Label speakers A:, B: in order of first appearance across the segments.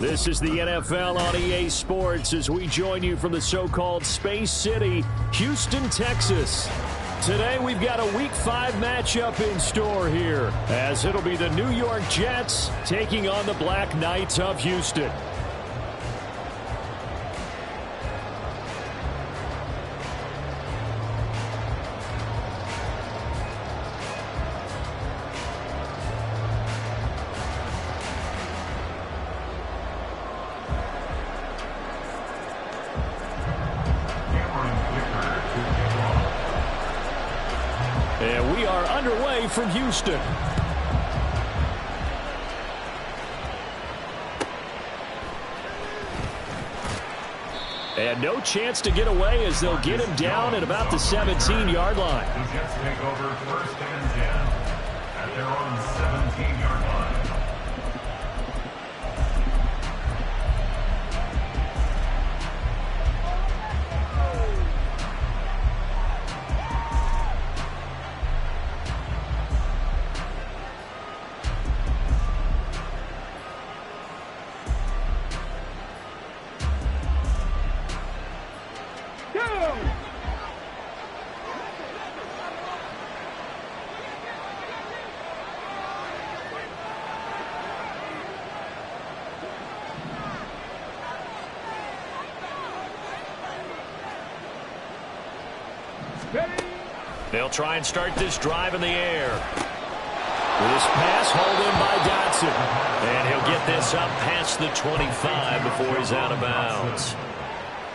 A: This is the NFL on EA Sports as we join you from the so-called Space City, Houston, Texas. Today we've got a Week 5 matchup in store here, as it'll be the New York Jets taking on the Black Knights of Houston. And we are underway from Houston. And no chance to get away as they'll get him down at about the 17-yard line.
B: The Jets take over 1st and 10 at their own 17-yard line.
A: They'll try and start this drive in the air. This pass hauled in by Dotson. And he'll get this up past the 25 before he's out of bounds.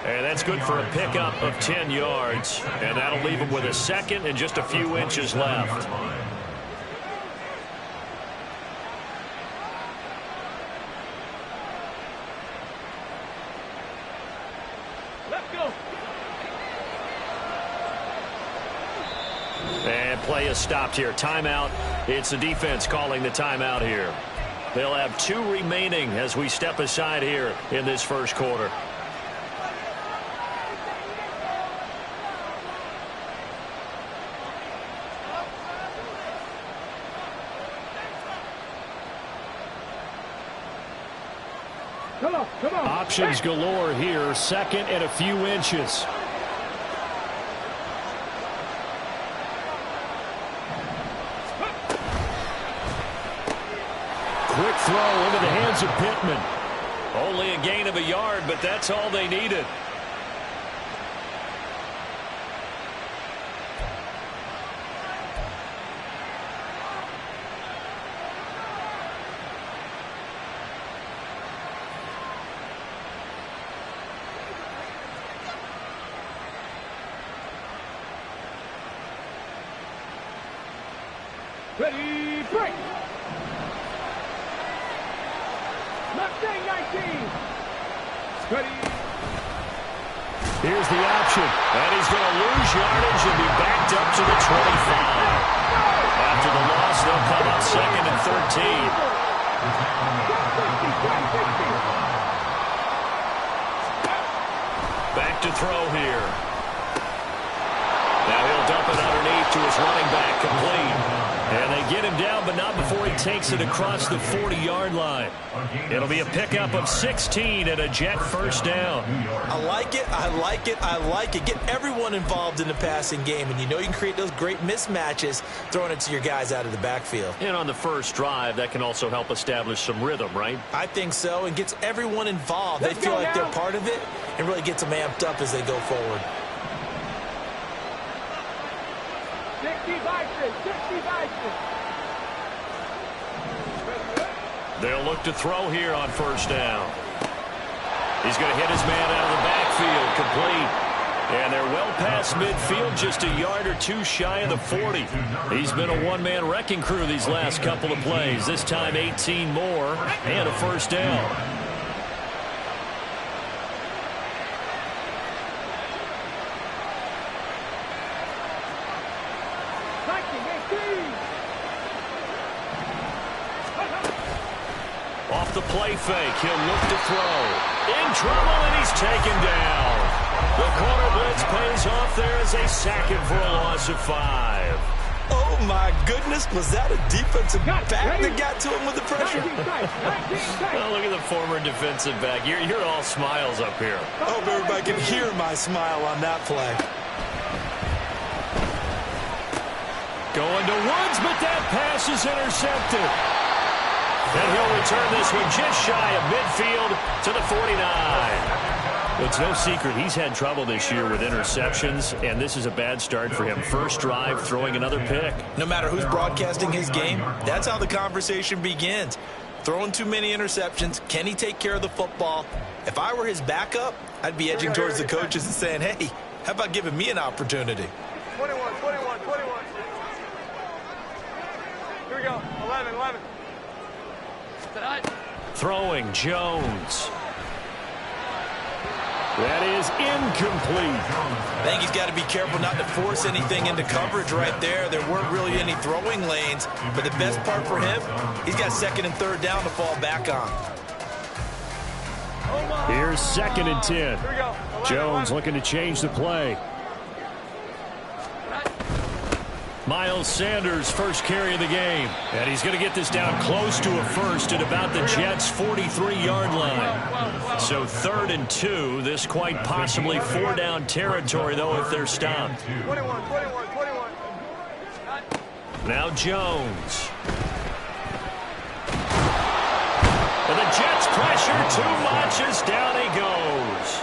A: And that's good for a pickup of 10 yards. And that'll leave him with a second and just a few inches left. And play is stopped here. Timeout. It's the defense calling the timeout here. They'll have 2 remaining as we step aside here in this first quarter.
C: Come on.
A: Options galore here. Second and a few inches. Quick throw into the hands of Pittman. Only a gain of a yard, but that's all they needed.
C: Ready, break! Mustang 19! Ready!
A: Here's the option. And he's going to lose yardage and be backed up to the 25. After the loss, they'll come up second and 13. Back to throw here. Now he'll dump it underneath to his running back, complete. And they get him down, but not before he takes it across the 40-yard line. It'll be a pickup of 16 and a Jet first down.
D: I like it. Get everyone involved in the passing game, and you know you can create those great mismatches throwing it to your guys out of the backfield.
A: And on the first drive, that can also help establish some rhythm, right?
D: I think so, and gets everyone involved. They feel like they're part of it and really gets them amped up as they go forward.
C: 60 Vikings!
A: They'll look to throw here on first down. He's going to hit his man out of the backfield, complete. And they're well past midfield, just a yard or two shy of the 40. He's been a one-man wrecking crew these last couple of plays. This time 18 more and a first down. Off the play fake, he'll look to throw. In trouble, and he's taken down. The corner blitz pays off there as they sack him for a loss of 5.
D: Oh, my goodness. Was that a defensive
C: Got
D: back
C: ready.
D: that got to him with the pressure?
C: 19 tight, 19 tight.
A: Oh, look at the former defensive back. You're all smiles up here.
D: I hope everybody can hear my smile on that play.
A: Going to Woods, but that pass is intercepted. And he'll return this one just shy of midfield to the 49. It's no secret he's had trouble this year with interceptions, and this is a bad start for him. First drive, throwing another pick.
D: No matter who's broadcasting his game, that's how the conversation begins. Throwing too many interceptions, can he take care of the football? If I were his backup, I'd be edging towards the coaches and saying, hey, how about giving me an opportunity?
E: 21. Here we go. 11.
A: Throwing Jones. That is incomplete.
D: I think he's got to be careful not to force anything into coverage right there. There weren't really any throwing lanes, but the best part for him, he's got second and third down to fall back on.
A: Here's 2nd and 10.
E: Here we go. 11,
A: Jones looking to change the play. Miles Sanders, first carry of the game. And he's going to get this down close to a first at about the Jets' 43-yard line. So 3rd and 2. This quite possibly 4-down territory, though, if they're stopped.
E: 21.
A: Now Jones. And the Jets pressure too much as down he goes.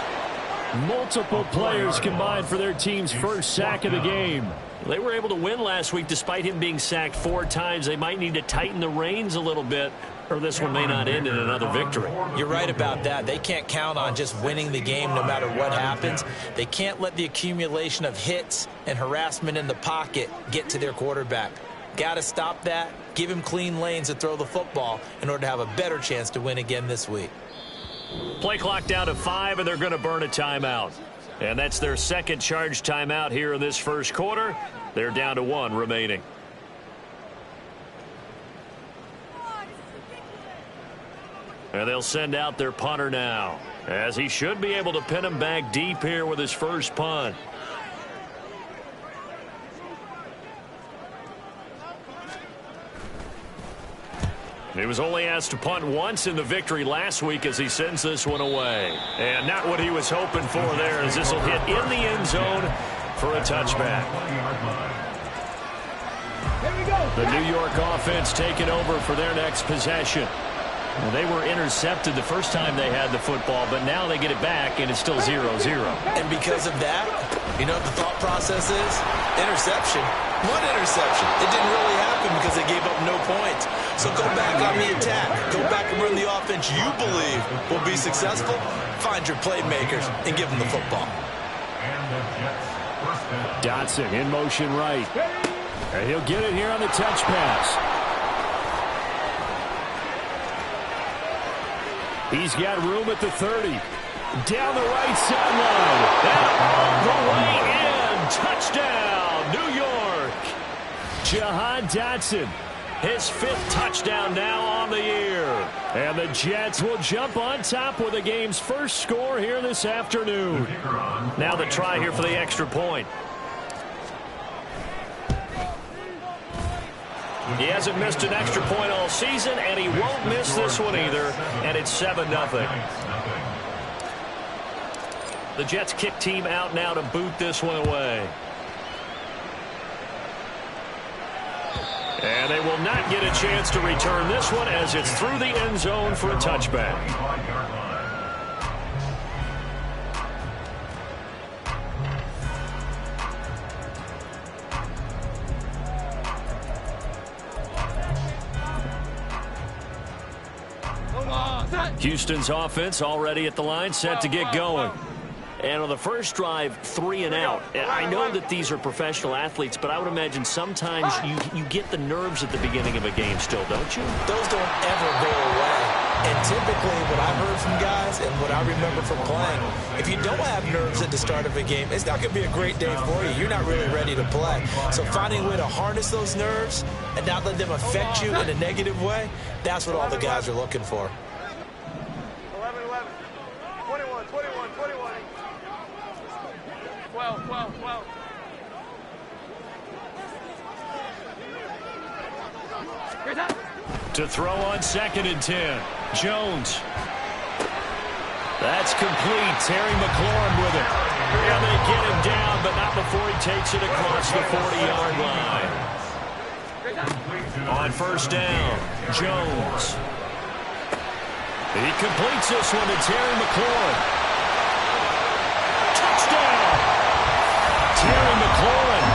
A: Multiple players combined for their team's first sack of the game. They were able to win last week despite him being sacked 4 times. They might need to tighten the reins a little bit, or this one may not end in another victory.
D: You're right about that. They can't count on just winning the game no matter what happens. They can't let the accumulation of hits and harassment in the pocket get to their quarterback. Got to stop that, give him clean lanes to throw the football in order to have a better chance to win again this week.
A: Play clock down to 5, and they're going to burn a timeout. And that's their second charge timeout here in this first quarter. They're down to 1 remaining. And they'll send out their punter now, as he should be able to pin him back deep here with his first punt. He was only asked to punt once in the victory last week as he sends this one away. And not what he was hoping for there, as this will hit in the end zone for a touchback.
C: Here we go.
A: The New York offense taking over for their next possession. Well, they were intercepted the first time they had the football, but now they get it back, and it's still 0-0.
D: And because of that, you know what the thought process is? Interception. One interception. It didn't really happen because they gave up no points. So go back on the attack. Go back and run the offense you believe will be successful. Find your playmakers and give them the football.
A: Dotson in motion right. And he'll get it here on the touch pass. He's got room at the 30. Down the right sideline. And all the way in. Touchdown, New York. Jahan Dotson, his 5th touchdown now on the year. And the Jets will jump on top with the game's first score here this afternoon. Now the try here for the extra point. He hasn't missed an extra point all season, and he won't miss this one either, and it's 7-0. The Jets kick team out now to boot this one away. And they will not get a chance to return this one as it's through the end zone for a touchback. Houston's offense already at the line, set to get going. And on the first drive, 3 and out. I know that these are professional athletes, but I would imagine sometimes you get the nerves at the beginning of a game still, don't you?
D: Those don't ever go away. And typically what I've heard from guys and what I remember from playing, if you don't have nerves at the start of a game, it's not going to be a great day for you. You're not really ready to play. So finding a way to harness those nerves and not let them affect you in a negative way, that's what all the guys are looking for.
E: 11. 21. 12.
A: To throw on 2nd and 10. Jones. That's complete. Terry McLaurin with it. And they get him down, but not before he takes it across the 40-yard line. On 1st down, Jones. He completes this one to Terry McLaurin. Touchdown! Terry McLaurin,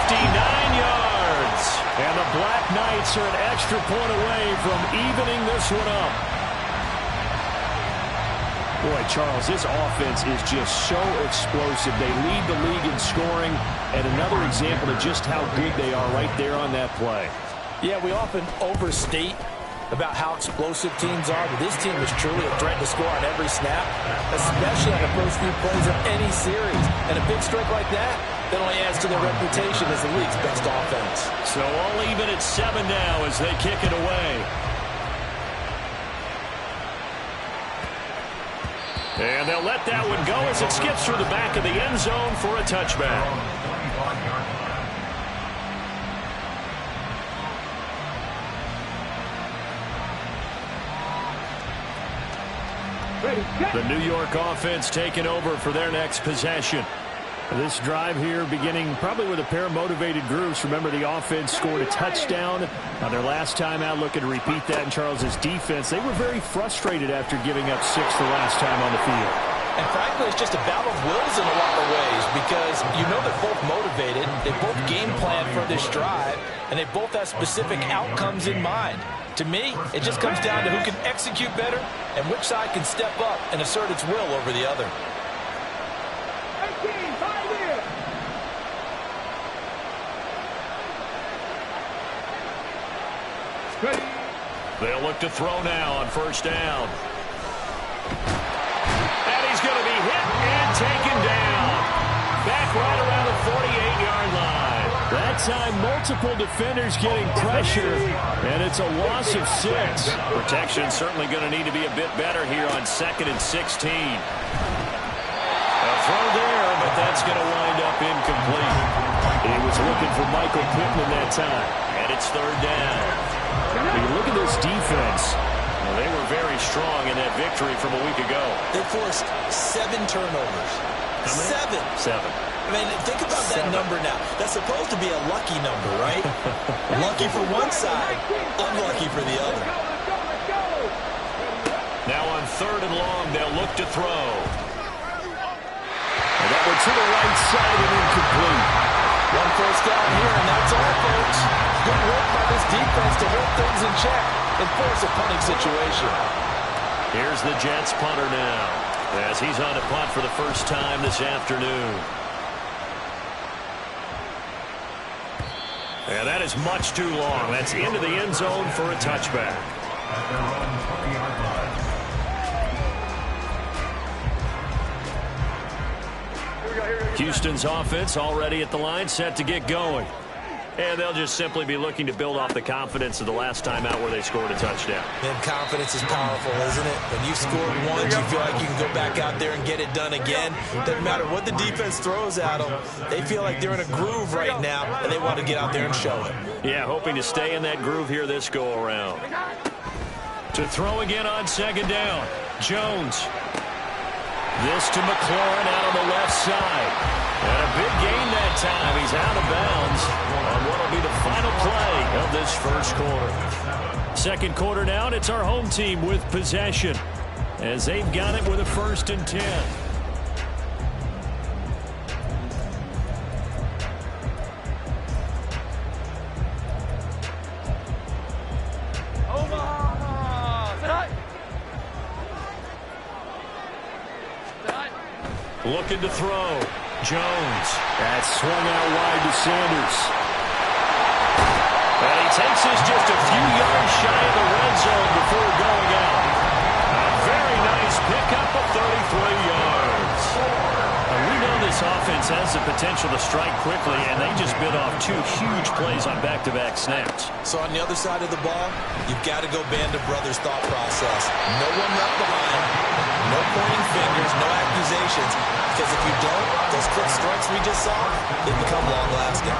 A: 59 yards. And the Black Knights are an extra point away from evening this one up. Boy, Charles, this offense is just so explosive. They lead the league in scoring, and another example of just how good they are right there on that play.
D: Yeah, we often overstate about how explosive teams are, but this team is truly a threat to score on every snap, especially on the first few plays of any series. And a big strike like that only adds to their reputation as the league's best offense.
A: So all even at 7 now as they kick it away. And they'll let that one go as it skips through the back of the end zone for a touchback. The New York offense taking over for their next possession. This drive here beginning probably with a pair of motivated groups. Remember, the offense scored a touchdown on their last time out. Looking to repeat that in Charles's defense. They were very frustrated after giving up 6 the last time on the field.
D: And frankly, it's just a battle of wills in a lot of ways because you know they're both motivated. They both game plan for this drive, and they both have specific outcomes in mind. To me, it just comes down to who can execute better and which side can step up and assert its will over the other.
A: They'll look to throw now on 1st down. And he's going to be hit and taken down. Back right around the 48-yard line. That time, multiple defenders getting pressure, and it's a loss of 6. Protection certainly going to need to be a bit better here on 2nd and 16. A throw there, but that's going to wind up incomplete. He was looking for Michael Pittman that time, and it's 3rd down. When you look at this defense, well, they were very strong in that victory from a week ago.
D: They forced 7 turnovers. 7. I mean, think about that number now. That's supposed to be a lucky number, right? Lucky for one side, unlucky for the other.
A: Now on 3rd and long, they'll look to throw. And that one to the right side and incomplete.
D: 1 first down here, and that's all, folks. Good work by this defense to hold things in check and force a punting situation.
A: Here's the Jets punter now as he's on a punt for the first time this afternoon. And that is much too long. That's into the end zone for a touchback.
B: At their own 20-yard line.
A: Houston's offense already at the line, set to get going. And they'll just simply be looking to build off the confidence of the last time out where they scored a touchdown.
D: And confidence is powerful, isn't it? When you scored once, you feel like you can go back out there and get it done again. Doesn't matter what the defense throws at them. They feel like they're in a groove right now, and they want to get out there and show it.
A: Yeah, hoping to stay in that groove here this go-around. To throw again on 2nd down, Jones. This to McLaurin out on the left side. And a big gain that time. He's out of bounds on what will be the final play of this first quarter. Second quarter now, and it's our home team with possession as they've got it with a 1st and 10. Looking to throw. Jones. That's swung out wide to Sanders. And he takes us just a few yards shy of the red zone before going out. A very nice pickup of 33 yards. And we know this offense has the potential to strike quickly, and they just bit off 2 huge plays on back-to-back snaps.
D: So on the other side of the ball, you've got to go Band of Brothers thought process. No one left behind. No pointing fingers, no accusations. Because if you don't, those quick strikes we just saw, they become long-lasting.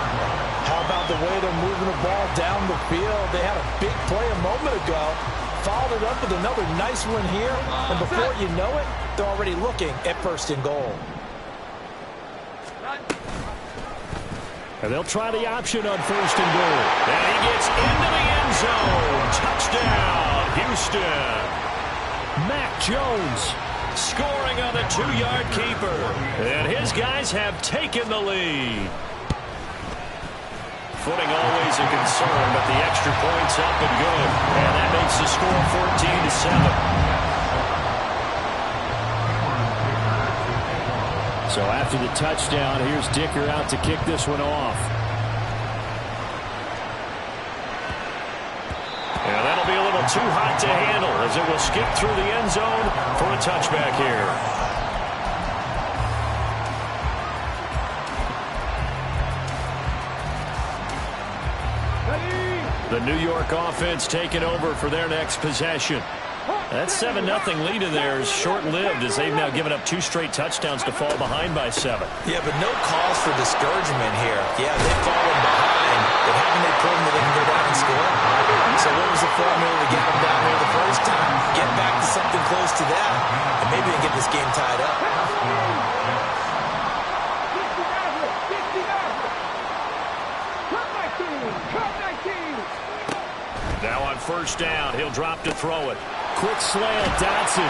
D: How about the way they're moving the ball down the field. They had a big play a moment ago, followed it up with another nice one here, and before you know it, they're already looking at first and goal.
A: And they'll try the option on first and goal. And he gets into the end zone. Touchdown, Houston. Mac Jones scoring on the 2-yard keeper. And his guys have taken the lead. Footing always a concern, but the extra point's up and good. And that makes the score 14-7. So after the touchdown, here's Dicker out to kick this one off. And that'll be a little too hot to handle as it will skip through the end zone for a touchback here. The New York offense taking over for their next possession. That 7-0 lead in there is short-lived as they've now given up 2 straight touchdowns to fall behind by 7.
D: Yeah, but no cause for discouragement here. Yeah, they've fallen behind, but haven't they proven that they can go down and score? So what was the formula to get them down there the first time? Get back to something close to that, and maybe they get this game tied up.
A: Now on first down, he'll drop to throw it. Quick slant, Dotson.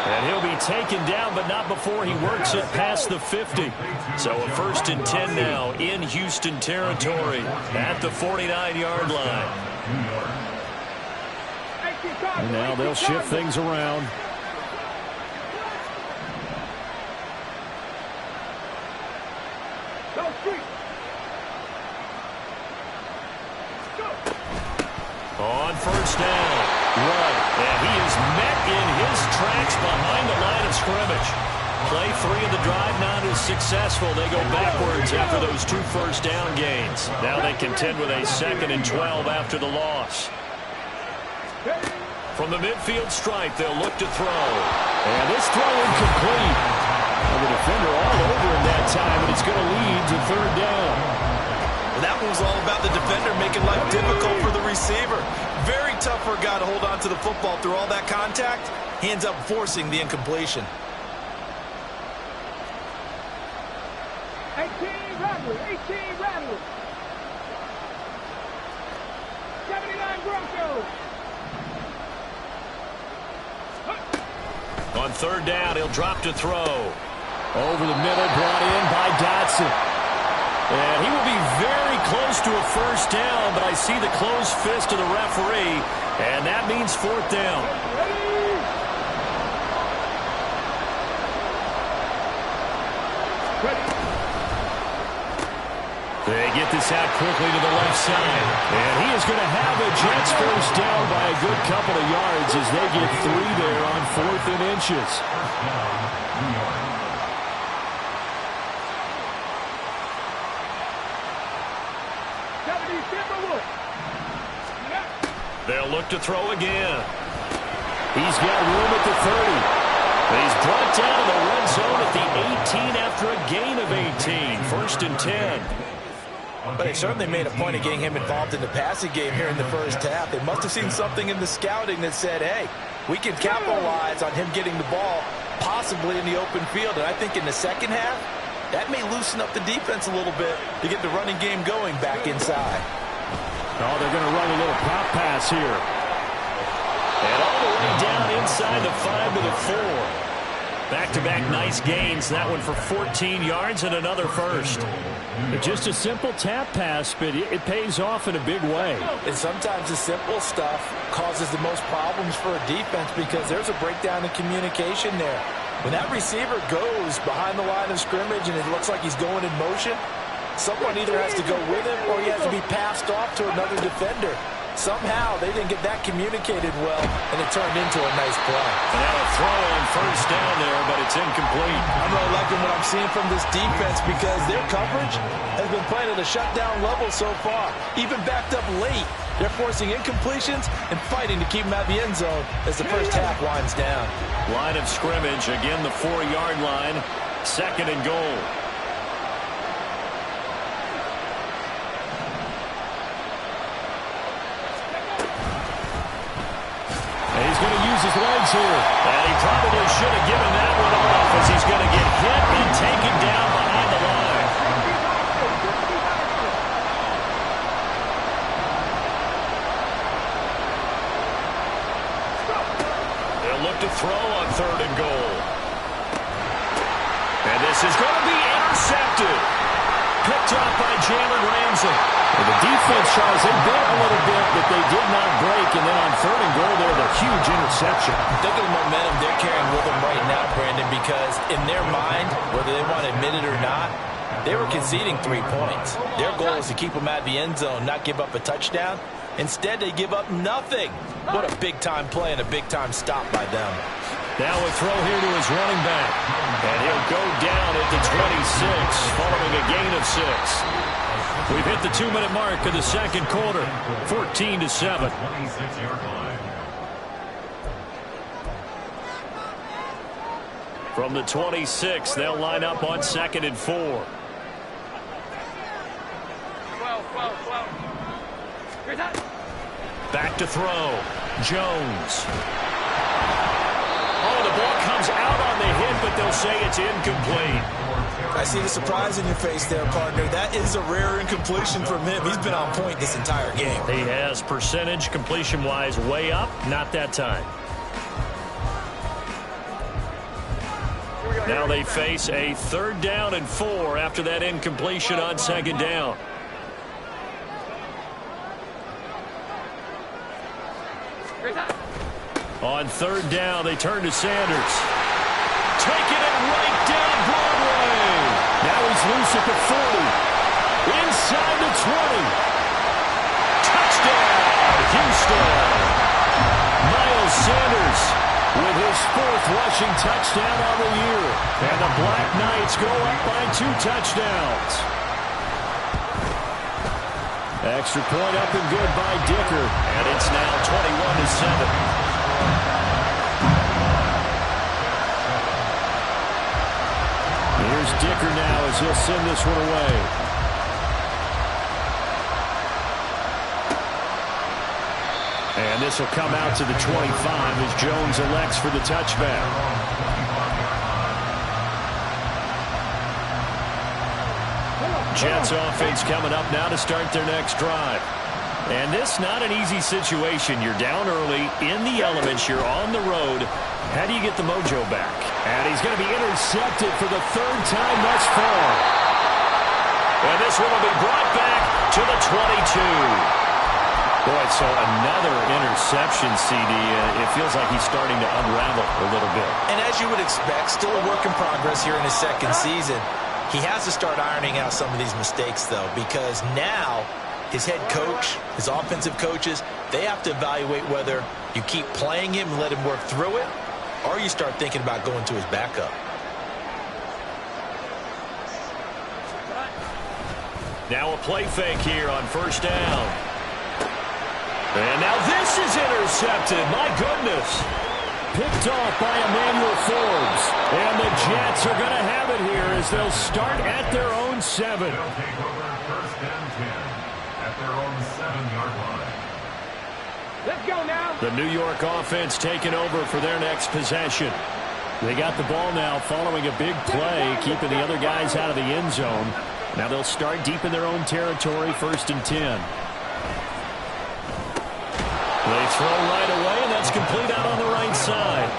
A: And he'll be taken down, but not before he works it past the 50. So a 1st and 10 now in Houston territory at the 49-yard line. And now they'll shift things around. On first down, Rudd, and he is met in his tracks behind the line of scrimmage. Play 3 of the drive not as successful. They go backwards after those 2 first down gains. Now they contend with a 2nd and 12 after the loss. From the midfield stripe, they'll look to throw. And this throw incomplete. And the defender all over him that time, and it's going to lead to 3rd down.
D: That one was all about the defender making life difficult for the receiver. Very tough for a guy to hold on to the football through all that contact. He ends up forcing the incompletion.
C: 18 Rattlers. 79 Broncos.
A: On 3rd down, he'll drop to throw. Over the middle, brought in by Dotson. And he will be very close to a first down, but I see the closed fist of the referee, and that means 4th down. They get this out quickly to the left side, and he is going to have a Jets first down by a good couple of yards as they get 3 there on 4th and inches. They'll look to throw again. He's got room at the 30. He's brought down to the red zone at the 18 after a gain of 18. 1st and 10.
D: But they certainly made a point of getting him involved in the passing game here in the first half. They must have seen something in the scouting that said, hey, we can capitalize on him getting the ball possibly in the open field. And I think in the second half, that may loosen up the defense a little bit to get the running game going back inside.
A: Oh, they're going to run a little pop pass here. And all the way down inside the 5 to the 4. Back-to-back nice gains. That one for 14 yards and another first. Just a simple tap pass, but it pays off in a big way.
D: And sometimes the simple stuff causes the most problems for a defense because there's a breakdown in communication there. When that receiver goes behind the line of scrimmage and it looks like he's going in motion, someone either has to go with him or he has to be passed off to another defender. Somehow they didn't get that communicated well, and it turned into a nice play.
A: And now a throw on first down there, but it's incomplete.
D: I'm really liking what I'm seeing from this defense because their coverage has been playing at a shutdown level so far. Even backed up late, they're forcing incompletions and fighting to keep them out of the end zone as the first half winds down.
A: Line of scrimmage, again the 4-yard line, 2nd and goal. yards here. And he probably should have given that one off as he's going to get hit and taken down behind the line. They'll look to throw on 3rd and goal. And this is going to be intercepted. Picked up by Jalen Ramsey.
F: And the defense tries, they bit a little bit, but they did not break. And then on 3rd and goal, there was a huge interception.
D: Think of the momentum they're carrying with them right now, Brandon, because in their mind, whether they want to admit it or not, they were conceding 3 points. Their goal is to keep them at the end zone, not give up a touchdown. Instead, they give up nothing. What a big-time play and a big-time stop by them.
A: Now a throw here to his running back. And he'll go down at the 26, following a gain of 6. We've hit the 2-minute mark of the second quarter, 14-7. From the 26, they'll line up on 2nd and 4.
E: 12, 12.
A: Back to throw. Jones. Oh, the ball comes out on the hit, but they'll say it's incomplete.
D: I see the surprise in your face there, partner. That is a rare incompletion from him. He's been on point this entire game.
A: He has percentage completion-wise way up, not that time. Now they face a 3rd down and 4 after that incompletion on 2nd down. On 3rd down, they turn to Sanders. Taking it right down Broadway. Now he's loose at the 40. Inside the 20. Touchdown, Houston. Miles Sanders with his 4th rushing touchdown on the year. And the Black Knights go up by 2 touchdowns. Extra point up and good by Dicker. And it's now 21-7. Here's Dicker now as he'll send this one away. And this will come out to the 25 as Jones elects for the touchback. Jets offense coming up now to start their next drive. And this not an easy situation. You're down early, in the elements, you're on the road. How do you get the mojo back? And he's going to be intercepted for the 3rd time thus far. And this one will be brought back to the 22. Boy, so another interception, CD. It feels like he's starting to unravel a little bit.
D: And as you would expect, still a work in progress here in his 2nd season. He has to start ironing out some of these mistakes, though, because now his head coach, his offensive coaches, they have to evaluate whether you keep playing him and let him work through it, or you start thinking about going to his backup.
A: Now a play fake here on 1st down. And now this is intercepted. My goodness. Picked off by Emmanuel Forbes. And the Jets are going to have it here as they'll start at their own 7.
B: They'll take over 1st and 10 at their own 7-yard line.
C: Let's go now.
A: The New York offense taking over for their next possession. They got the ball now following a big play, keeping the other guys out of the end zone. Now they'll start deep in their own territory, 1st and 10. They throw right away, and that's complete out on the right side.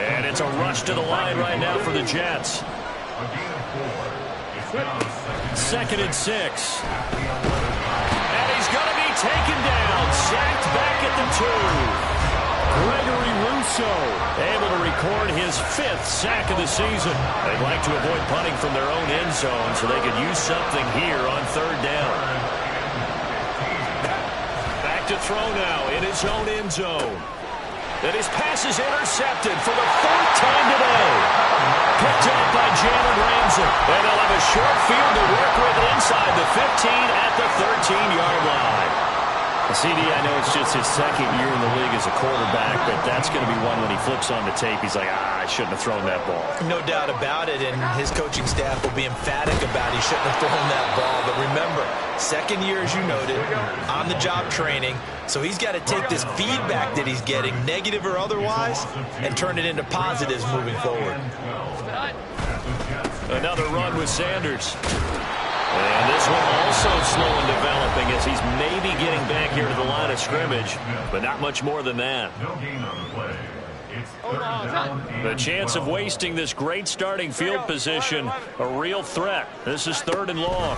A: And it's a rush to the line right now for the Jets. 2nd and 6. And he's going to be taken down, sacked back at the 2. Gregory Rousseau able to record his 5th sack of the season. They'd like to avoid punting from their own end zone so they could use something here on 3rd down. Back to throw now in his own end zone. And his pass is intercepted for the 4th time today. Picked up by Jalen Ramsey. And they'll have a short field to work with inside the 15 at the 13-yard line. CD, I know it's just his second year in the league as a quarterback, but that's going to be one when he flips on the tape, he's like, I shouldn't have thrown that ball.
D: No doubt about it, and his coaching staff will be emphatic about he shouldn't have thrown that ball. But remember, second year, as you noted, on-the-job training, so he's got to take this feedback that he's getting, negative or otherwise, and turn it into positives moving forward.
A: Another run with Sanders. And this one also slow in developing as he's maybe getting back here to the line of scrimmage, but not much more than that.
B: No gain on the play. It's third down.
A: The chance of wasting this great starting field position, a real threat. This is 3rd and long.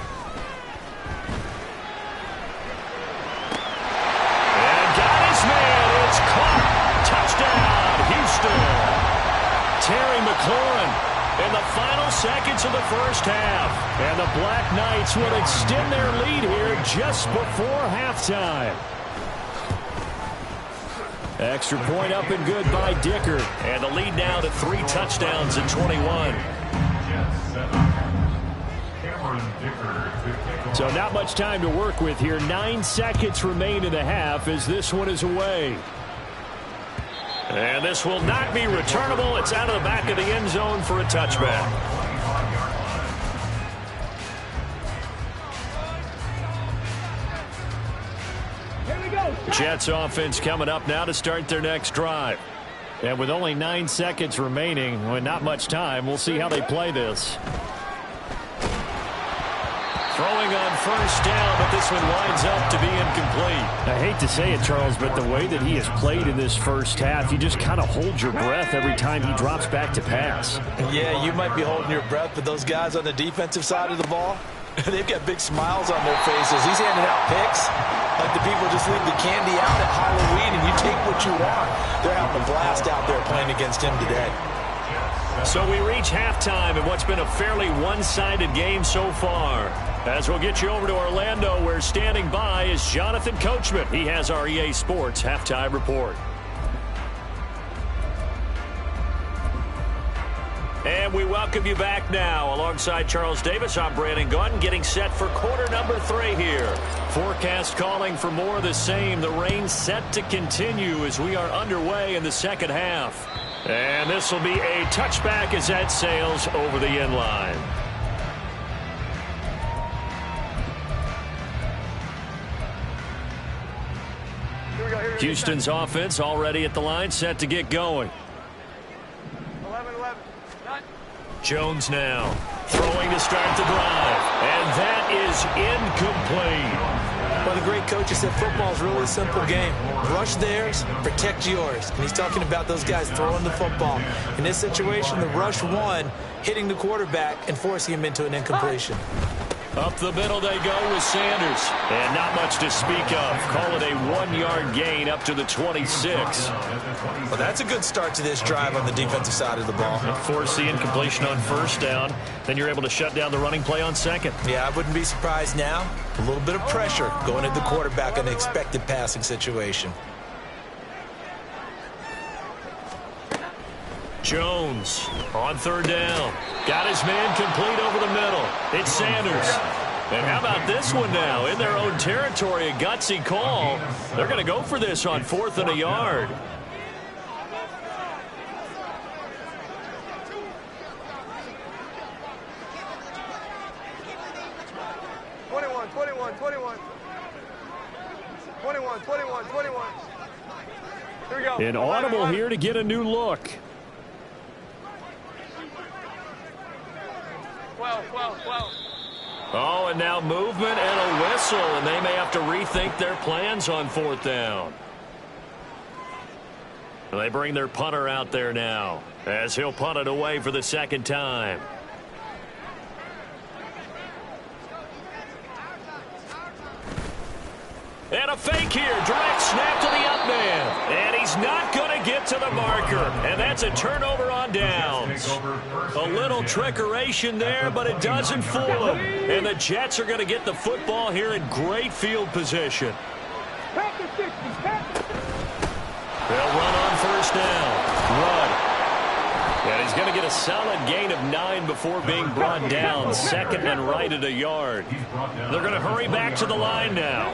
A: And got his man. It's caught. Touchdown, Houston. Terry McLaurin in the final seconds of the first half. And the Black Knights will extend their lead here just before halftime. Extra point up and good by Dicker. And the lead now to 3 touchdowns in 21. So not much time to work with here. 9 seconds remain in the half as this one is away. And this will not be returnable. It's out of the back of the end zone for a touchback.
C: Here we go.
A: Jets offense coming up now to start their next drive. And with only 9 seconds remaining, and not much time, we'll see how they play this. Throwing on first down, but this one winds up to be incomplete. I hate to say it, Charles, but the way that he has played in this first half, you just kind of hold your breath every time he drops back to pass.
D: Yeah, you might be holding your breath, but those guys on the defensive side of the ball, they've got big smiles on their faces. He's handing out picks like the people just leave the candy out at Halloween and you take what you want. They're having a blast out there playing against him today.
A: So we reach halftime in what's been a fairly one-sided game so far. As we'll get you over to Orlando, where standing by is Jonathan Coachman. He has our EA Sports halftime report. And we welcome you back now. Alongside Charles Davis, I'm Brandon Gaunt, getting set for quarter number 3 here. Forecast calling for more of the same. The rain set to continue as we are underway in the second half. And this will be a touchback as that sails over the end line. Houston's offense already at the line, set to get going.
E: 11-11.
A: Jones now throwing to start the drive. And that is incomplete.
D: Well, the great coach said football is really a simple game. Rush theirs, protect yours. And he's talking about those guys throwing the football. In this situation, the rush won, hitting the quarterback and forcing him into an incompletion.
A: Up the middle they go with Sanders. And not much to speak of. Call it a 1-yard gain up to the 26.
D: Well, that's a good start to this drive on the defensive side of the ball.
A: Force the incompletion on first down. Then you're able to shut down the running play on second.
D: Yeah, I wouldn't be surprised now. A little bit of pressure going at the quarterback in an expected passing situation.
A: Jones on third down. Got his man complete over the middle. It's Sanders. And how about this one now? In their own territory, a gutsy call. They're going to go for this on 4th and a yard.
E: Here we go.
A: An audible here to get a new look.
E: 12.
A: Oh, and now movement and a whistle, and they may have to rethink their plans on 4th down. They bring their punter out there now as he'll punt it away for the second time. And a fake here. Direct snap to the up man. And he's not going to get to the marker. And that's a turnover on downs. A little trickeration there, but it doesn't fool him. And the Jets are going to get the football here in great field position. They'll run on first down. Run. And he's going to get a solid gain of 9 before being brought down. 2nd and right at a yard. They're going to hurry back to the line now.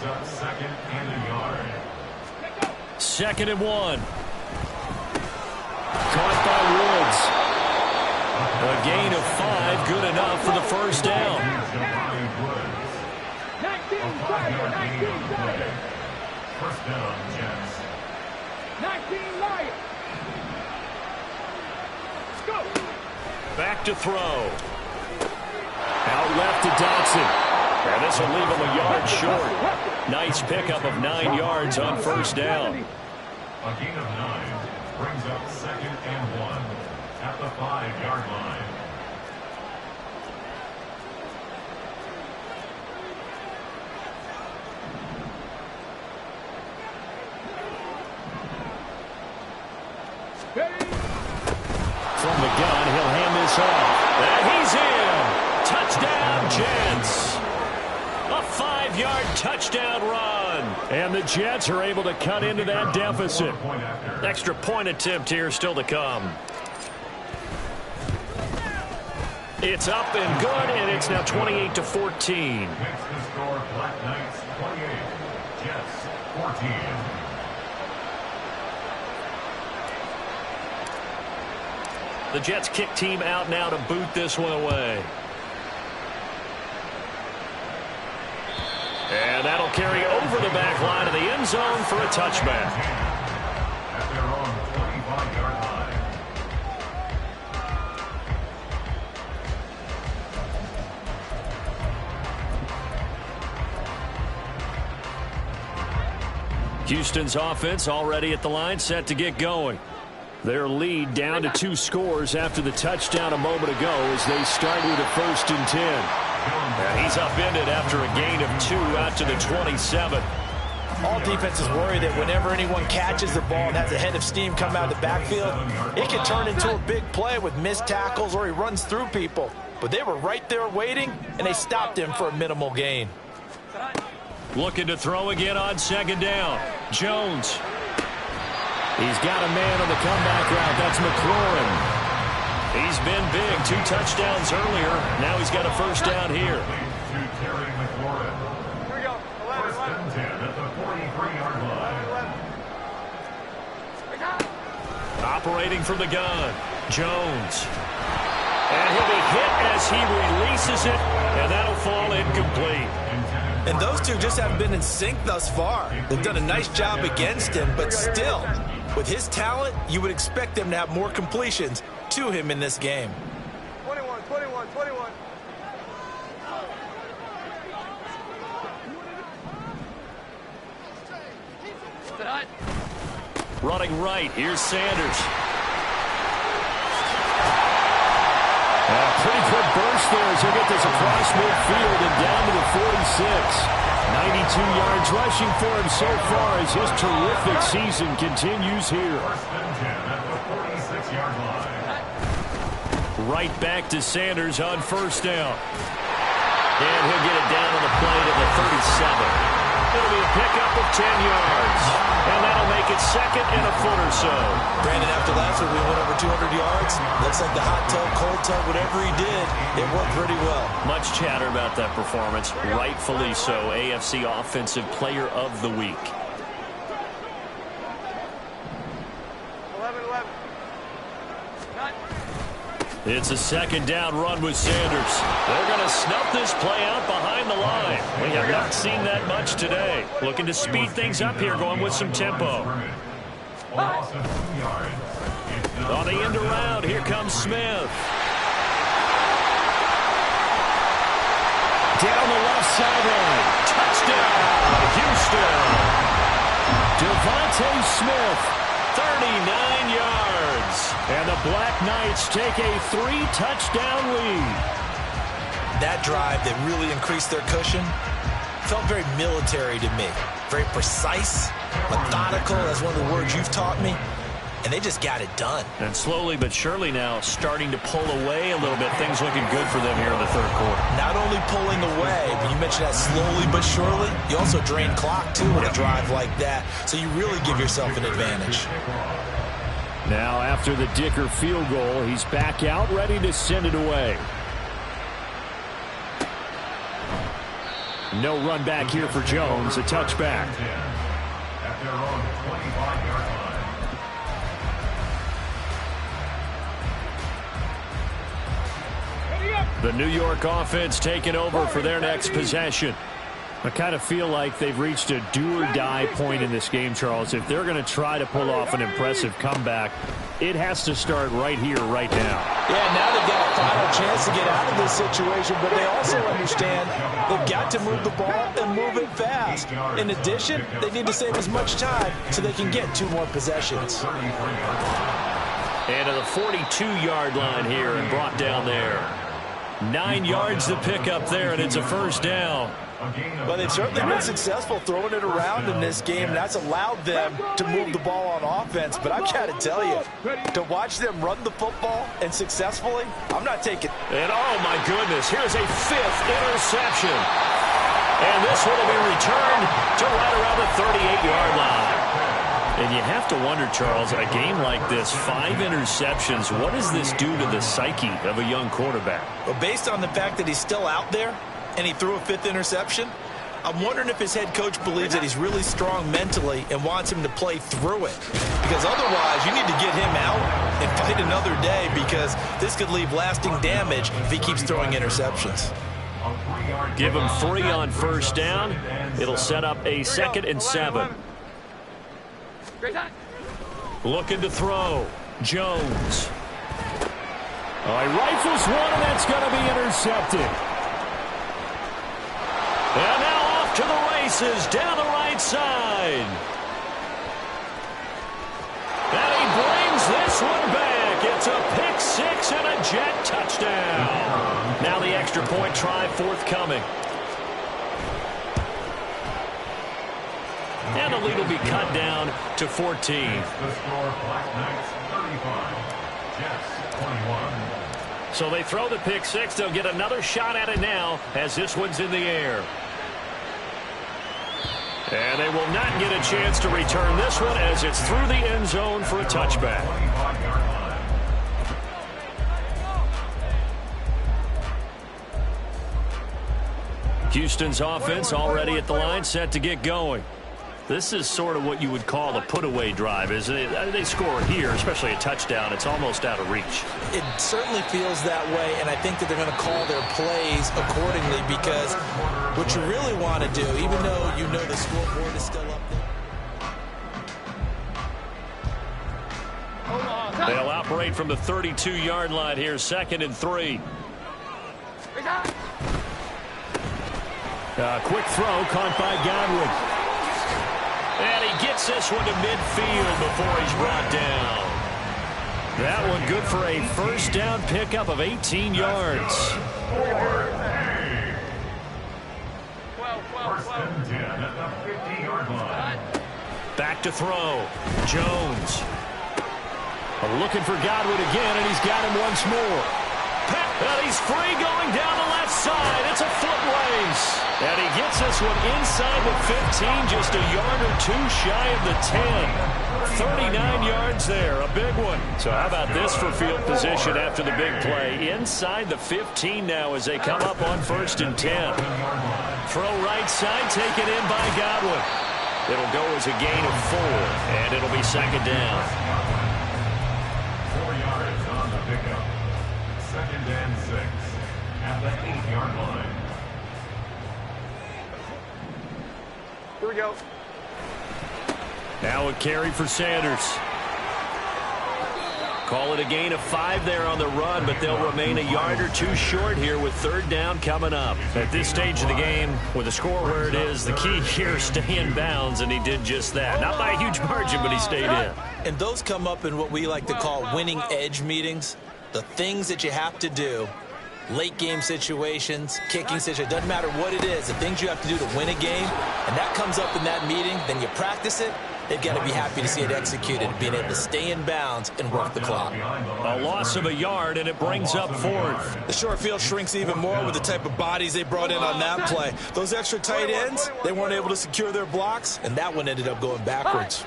B: up second and a yard.
A: 2nd and 1. Caught by Woods. A gain of 5, good enough for the first down.
C: 19
B: A 5-yard gain on the play. First down, Jets.
C: 19 Lions. Go.
A: Back to throw. Out left to Dodson. And this will leave him a yard short. Nice pickup of 9 yards on first down.
B: A gain of 9 brings up 2nd and 1 at the 5-yard line.
A: From the gun, he'll hand this off. And he's in. Touchdown, Jets. A 5-yard touchdown run. And the Jets are able to cut into that deficit. Extra point attempt here still to come. It's up and good, and it's now 28-14.
B: Makes the score Black Knights 28, Jets 14.
A: The Jets kick team out now to boot this one away. And that'll carry over the back line of the end zone for a touchback.
B: At their own 25-yard line.
A: Houston's offense already at the line, set to get going. Their lead down to 2 scores after the touchdown a moment ago as they start with a 1st and 10. And he's upended after a gain of 2 out to the 27.
D: All defenses worry that whenever anyone catches the ball and has a head of steam come out of the backfield, it can turn into a big play with missed tackles or he runs through people. But they were right there waiting, and they stopped him for a minimal gain.
A: Looking to throw again on 2nd down. Jones. He's got a man on the comeback route. That's McLaurin. He's been big. 2 touchdowns earlier. Now he's got a first down here.
B: To Terry McLaurin.
E: Here we go. 11,
B: First and 10 at the 43-yard line.
A: Operating from the gun. Jones. And he'll be hit as he releases it. And that'll fall incomplete.
D: And those two just haven't been in sync thus far. They've done a nice job against him, but still, with his talent, you would expect them to have more completions to him in this game.
E: 21, 21, 21.
A: Running right. Here's Sanders. Pretty quick burst there as he'll get this across midfield and down to the 46. 92 yards rushing for him so far as his terrific season continues here.
B: First and 10 at the 46-yard line.
A: Right back to Sanders on first down. And he'll get it down on the play to the 37. It'll be a pickup of 10 yards. And that'll make it 2nd and a foot or so.
D: Brandon, after last week, we went over 200 yards. Looks like the hot tub, cold tub, whatever he did, it worked pretty well.
A: Much chatter about that performance. Rightfully so. AFC Offensive Player of the Week.
E: 11, 11.
A: It's a 2nd down run with Sanders. They're going to snuff this play out behind the line. We have not seen that much today. Looking to speed things up here, going with some tempo.
B: Loss of 2 yards.
A: On the end around, here comes Smith. Down the left sideline. Touchdown, Houston. Devontae Smith, 39 yards. And the Black Knights take a 3-touchdown lead.
D: That drive that really increased their cushion felt very military to me. Very precise, methodical, that's one of the words you've taught me. And they just got it done.
A: And slowly but surely now starting to pull away a little bit. Things looking good for them here in the 3rd quarter.
D: Not only pulling away, but you mentioned that slowly but surely. You also drain clock, too, with a drive like that. So you really give yourself an advantage.
F: Now after the Dicker field goal, he's back out ready to send it away. No run back here for Jones. A touchback.
B: At their own 25-yard line.
A: The New York offense taking over for their next possession.
F: I kind of feel like they've reached a do-or-die point in this game, Charles. If they're going to try to pull off an impressive comeback, it has to start right here, right now.
D: Yeah, now they've got a final chance to get out of this situation, but they also understand they've got to move the ball and move it fast. In addition, they need to save as much time so they can get 2 more possessions.
A: And to the 42-yard line here and brought down there. 9 yards to pick up there, and it's a first down.
D: Well, they've certainly been successful throwing it around in this game, and that's allowed them to move the ball on offense. But I've got to tell you, to watch them run the football and successfully, I'm not taking.
A: And oh my goodness, here's a 5th interception. And this one will be returned to right around the 38-yard line. And you have to wonder, Charles, a game like this, 5 interceptions, what does this do to the psyche of a young quarterback?
D: Well, based on the fact that he's still out there and he threw a 5th interception, I'm wondering if his head coach believes that he's really strong mentally and wants him to play through it. Because otherwise, you need to get him out and fight another day, because this could leave lasting damage if he keeps throwing interceptions.
A: Give him 3 on first down. It'll set up a 2nd and 7. Looking to throw. Jones.
F: He rifles one, and that's going to be intercepted.
A: And now off to the races down the right side. And he brings this one back. It's a pick 6 and a jet touchdown. Now the extra point try forthcoming. And the lead will be cut down to 14.
B: The score, Black Knights 35, Jets 21.
A: So they throw the pick 6. They'll get another shot at it now as this one's in the air. And they will not get a chance to return this one as it's through the end zone for a touchback. Houston's offense already at the line, set to get going. This is sort of what you would call a put-away drive, isn't it? They score here, especially a touchdown. It's almost out of reach.
D: It certainly feels that way, and I think that they're going to call their plays accordingly, because what you really want to do, even though you know the scoreboard is still up there.
A: They'll operate from the 32-yard line here, 2nd and 3.
F: Quick throw caught by Godwin.
A: And he gets this one to midfield before he's brought down. That one good for a first down pickup of 18 yards.
B: First and 10 at the 50-yard line.
A: Back to throw. Jones. Looking for Godwin again, and he's got him once more. And he's free going down the left side. It's a foot race. And he gets this one inside the 15, just a yard or 2 shy of the 10. 39 yards there, a big one. So how about this for field position after the big play? Inside the 15 now as they come up on 1st and 10. Throw right side, taken in by Godwin. It'll go as a gain of 4, and it'll be 2nd down.
B: 4 yards on the pickup. 2nd and 6 at the 8-yard line.
E: Here we go.
A: Now a carry for Sanders. Call it a gain of 5 there on the run, but they'll remain a yard or 2 short here with 3rd down coming up. At this stage of the game, with the score where it is, the key here is stay in bounds, and he did just that. Not by a huge margin, but he stayed in.
D: And those come up in what we like to call winning edge meetings. The things that you have to do. Late game situations, kicking situations, doesn't matter what it is, the things you have to do to win a game, and that comes up in that meeting, then you practice it, they've got to be happy to see it executed, being able to stay in bounds and work the clock.
A: A loss of a yard, and it brings up 4th.
D: The short field shrinks even more with the type of bodies they brought in on that play. Those extra tight ends, they weren't able to secure their blocks, and that one ended up going backwards.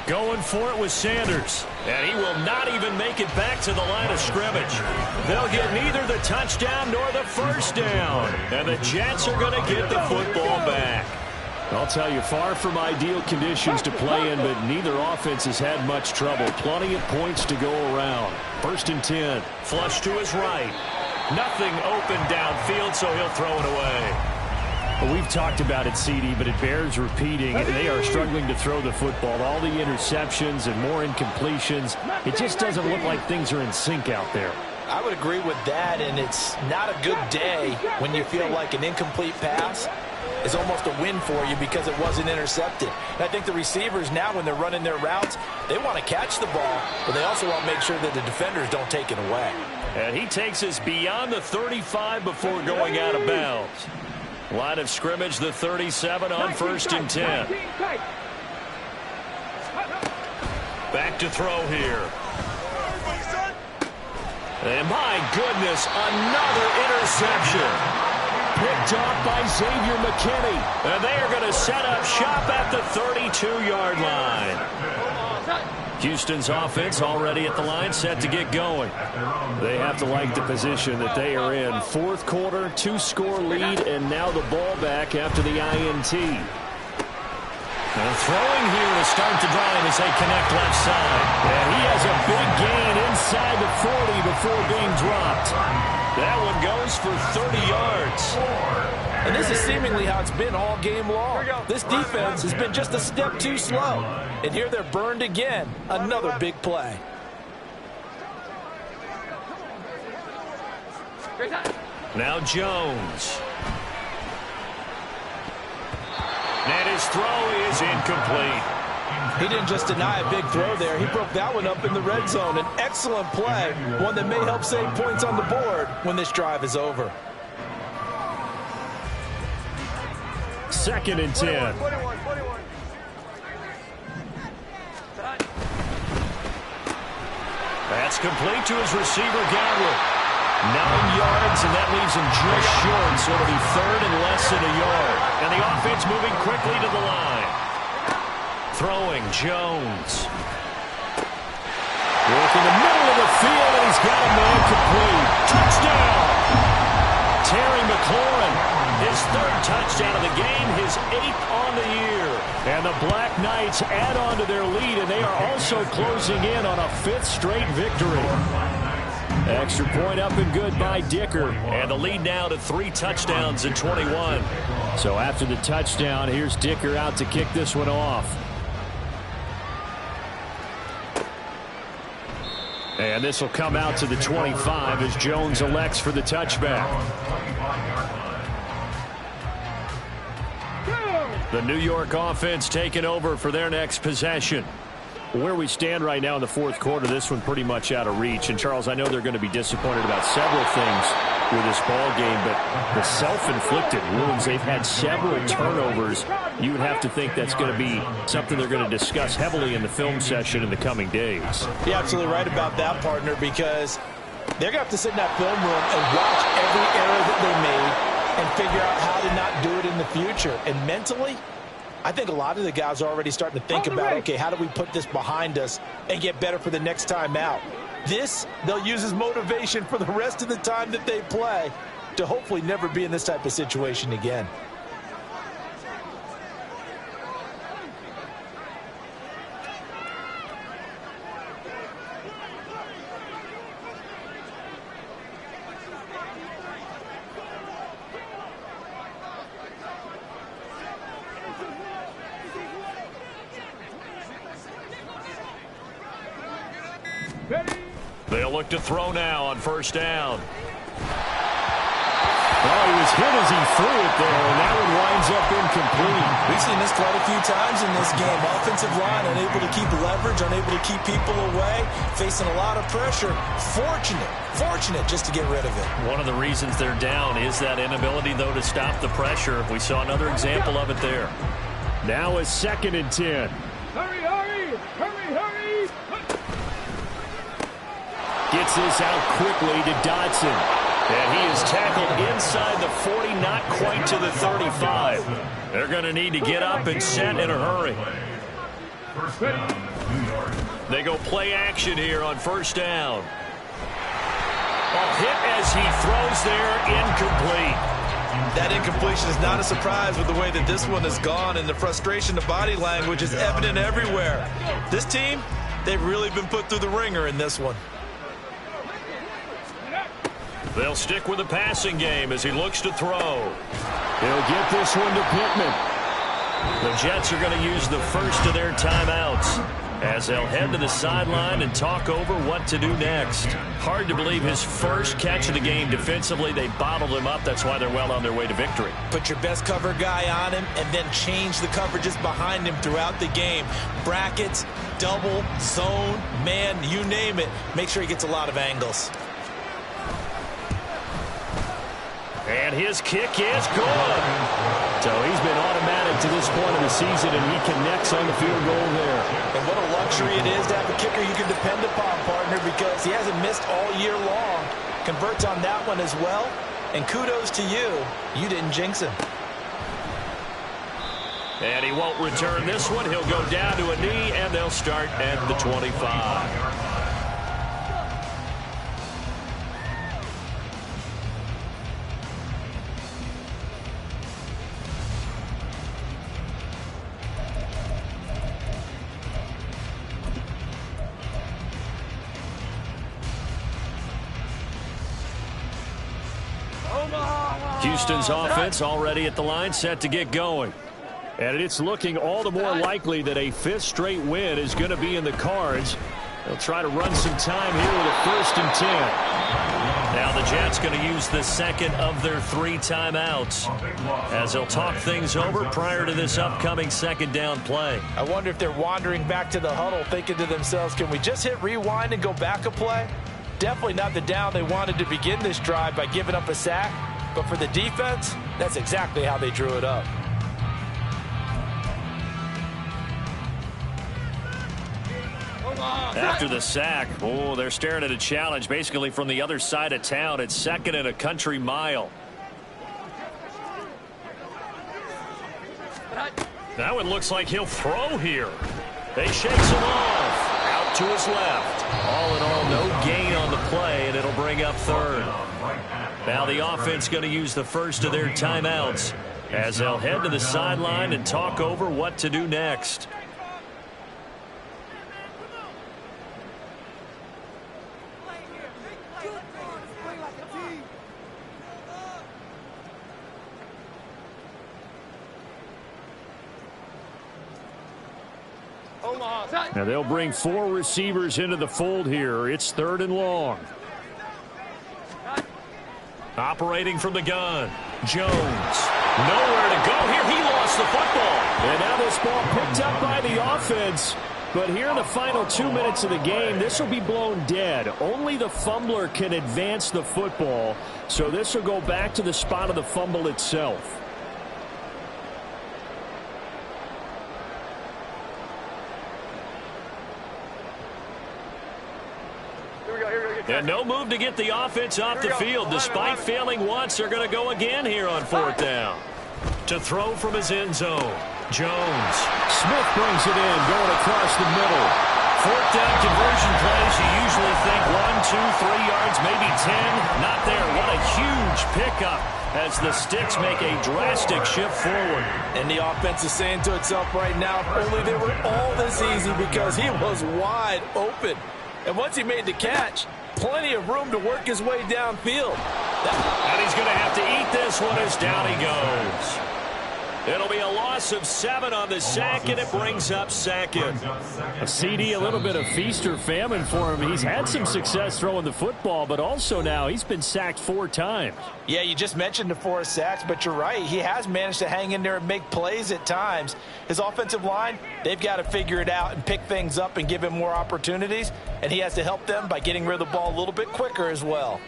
A: Going for it with Sanders. And he will not even make it back to the line of scrimmage. They'll get neither the touchdown nor the first down. And the Jets are going to get the football back.
F: I'll tell you, far from ideal conditions to play in, but neither offense has had much trouble. Plenty of points to go around. 1st and 10.
A: Flush to his right. Nothing open downfield, so he'll throw it away.
F: Well, we've talked about it, CD, but it bears repeating. They are struggling to throw the football. All the interceptions and more incompletions. It just doesn't look like things are in sync out there.
D: I would agree with that, and it's not a good day when you feel like an incomplete pass is almost a win for you because it wasn't intercepted. And I think the receivers now, when they're running their routes, they want to catch the ball, but they also want to make sure that the defenders don't take it away.
A: And he takes us beyond the 35 before going out of bounds. Line of scrimmage, the 37 on 1st and 10. Back to throw here. And my goodness, another interception. Picked off by Xavier McKinney. And they are going to set up shop at the 32-yard line. Houston's offense already at the line, set to get going. They have to like the position that they are in. 4th quarter, 2-score lead, and now the ball back after the INT. And throwing here to start the drive as they connect left side. And he has a big gain inside the 40 before being dropped. That one goes for 30 yards.
D: And this is seemingly how it's been all game long. This defense has been just a step too slow. And here they're burned again. Another big play.
A: Now Jones. And his throw is incomplete.
D: He didn't just deny a big throw there. He broke that one up in the red zone. An excellent play. One that may help save points on the board when this drive is over.
F: 2nd and 10.
A: That's complete to his receiver, Godwin. 9 yards, and that leaves him just short, so it'll be 3rd and less than a yard. And the offense moving quickly to the line. Throwing, Jones. Working the middle of the field, and he's got a man complete. Touchdown! Terry McLaurin, his 3rd touchdown of the game, his 8th on the year. And the Black Knights add on to their lead, and they are also closing in on a 5th straight victory. Extra point up and good by Dicker. And the lead now to 3 touchdowns in 21.
F: So after the touchdown, here's Dicker out to kick this one off. And this will come out to the 25 as Jones elects for the touchback. The New York offense taking over for their next possession. Where we stand right now in the 4th quarter, this one pretty much out of reach. And, Charles, I know they're going to be disappointed about several things with this ball game, but the self-inflicted wounds, they've had several turnovers. You would have to think that's going to be something they're going to discuss heavily in the film session in the coming days.
D: You're absolutely right about that, partner, because they're going to have to sit in that film room and watch every error that they made and figure out how to not do it in the future. And mentally, I think a lot of the guys are already starting to think about, okay, how do we put this behind us and get better for the next time out? This, they'll use as motivation for the rest of the time that they play to hopefully never be in this type of situation again.
A: They'll look to throw now on 1st down.
F: Well, he was hit as he threw it there, and that one winds up incomplete.
D: We've seen this quite a few times in this game. Offensive line unable to keep leverage, unable to keep people away, facing a lot of pressure. Fortunate just to get rid of it.
A: One of the reasons they're down is that inability, though, to stop the pressure. We saw another example of it there.
F: Now a 2nd and 10.
C: Hurry, hurry! Hurry, hurry!
F: Gets this out quickly to Dodson.
A: And he is tackled inside the 40, not quite to the 35. They're going to need to get up and set in a hurry.
B: First down.
A: They go play action here on first down. Hit as he throws there, incomplete.
D: That incompletion is not a surprise with the way that this one has gone, and the frustration, the body language is evident everywhere. This team, they've really been put through the ringer in this one.
A: They'll stick with the passing game as he looks to throw.
F: He'll get this one to Pittman.
A: The Jets are going to use the first of their timeouts as they'll head to the sideline and talk over what to do next. Hard to believe his first catch of the game defensively. They bottled him up. That's why they're well on their way to victory.
D: Put your best cover guy on him and then change the coverages behind him throughout the game. Brackets, double, zone, man, you name it. Make sure he gets a lot of angles.
A: And his kick is good.
F: So he's been automatic to this point of the season, and he connects on the field goal there.
D: And what a luxury it is to have a kicker you can depend upon, partner, because he hasn't missed all year long. Converts on that one as well. And kudos to you. You didn't jinx him.
A: And he won't return this one. He'll go down to a knee, and they'll start at the 25. Houston's offense already at the line, set to get going.
F: And it's looking all the more likely that a fifth straight win is going to be in the cards. They'll try to run some time here with a 1st and 10.
A: Now the Jets going to use the second of their 3 timeouts as they'll talk things over prior to this upcoming second down play.
D: I wonder if they're wandering back to the huddle thinking to themselves, can we just hit rewind and go back a play? Definitely not the down they wanted to begin this drive by giving up a sack. But for the defense, that's exactly how they drew it up.
A: After the sack, they're staring at a challenge basically from the other side of town. It's 2nd and a country mile. That one looks like he'll throw here. They shakes him off. Out to his left. All in all, no gain on the play, and it'll bring up 3rd. Now the offense going to use the first of their timeouts as they'll head to the sideline and talk over what to do next.
F: Now they'll bring 4 receivers into the fold here. It's 3rd and long.
A: Operating from the gun, Jones. Nowhere to go here. He lost the football.
F: And now this ball picked up by the offense. But here in the final 2 minutes of the game, this will be blown dead. Only the fumbler can advance the football. So this will go back to the spot of the fumble itself.
A: And no move to get the offense off the field. Despite failing once, they're going to go again here on 4th down. To throw from his end zone, Jones.
F: Smith brings it in, going across the middle.
A: 4th down conversion plays, you usually think 1, 2, 3 yards, maybe 10. Not there. What a huge pickup as the Sticks make a drastic shift forward.
D: And the offense is saying to itself right now, if only they were all this easy, because he was wide open. And once he made the catch, plenty of room to work his way downfield.
A: And he's going to have to eat this one as down he goes. It'll be a loss of 7 on the sack, and it brings up 2nd.
F: A CD, a little bit of feast or famine for him. He's had some success throwing the football, but also now he's been sacked 4 times.
D: Yeah, you just mentioned the 4 sacks, but you're right. He has managed to hang in there and make plays at times. His offensive line, they've got to figure it out and pick things up and give him more opportunities, and he has to help them by getting rid of the ball a little bit quicker as well.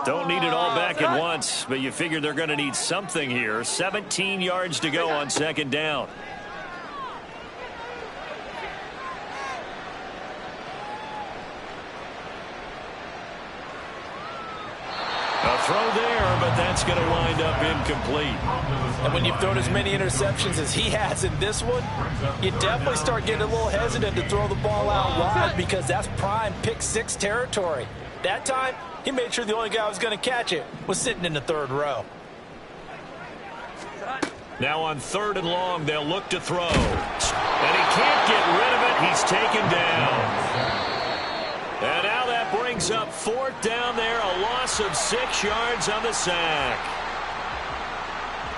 A: Don't need it all back at once, but you figure they're going to need something here. 17 yards to go on 2nd down. A throw there, but that's going to wind up incomplete.
D: And when you've thrown as many interceptions as he has in this one, you definitely start getting a little hesitant to throw the ball out wide because that's prime pick six territory. That time, he made sure the only guy who was going to catch it was sitting in the third row.
A: Now on 3rd and long, they'll look to throw. And he can't get rid of it. He's taken down. And now that brings up 4th down there, a loss of 6 yards on the sack.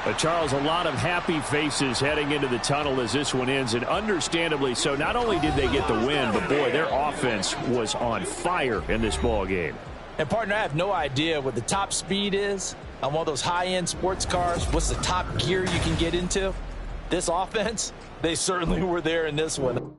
F: But Charles, a lot of happy faces heading into the tunnel as this one ends, and understandably so. Not only did they get the win, but boy, their offense was on fire in this ball game.
D: And partner, I have no idea what the top speed is on one of those high-end sports cars. What's the top gear you can get into? This offense, they certainly were there in this one.